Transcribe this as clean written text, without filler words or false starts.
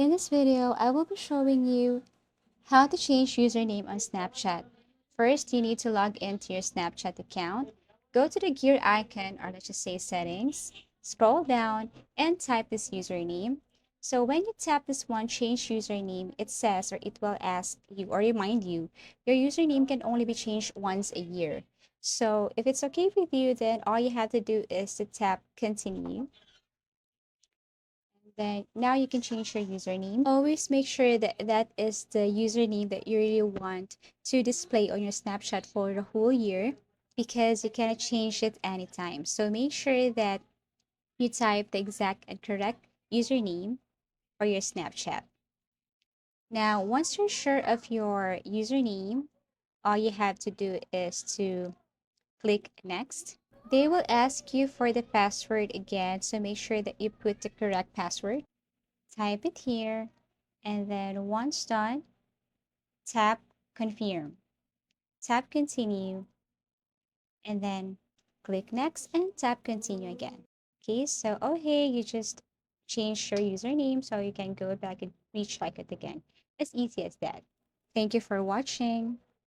In this video, I will be showing you how to change username on Snapchat. First, you need to log into your Snapchat account. Go to the gear icon, or let's just say settings. Scroll down and type this username. So when you tap this one, change username, it says or it will ask you or remind you, your username can only be changed once a year. So if it's okay with you, then all you have to do is to tap continue. Then now you can change your username. Always make sure that that is the username that you really want to display on your Snapchat for the whole year because you cannot change it anytime. So make sure that you type the exact and correct username for your Snapchat. Now, once you're sure of your username, all you have to do is to click next. They will ask you for the password again, so make sure that you put the correct password. Type it here, and then once done, tap confirm. Tap continue, and then click next and tap continue again. Okay, so oh hey, you just changed your username so you can go back and reach like it again. As easy as that. Thank you for watching.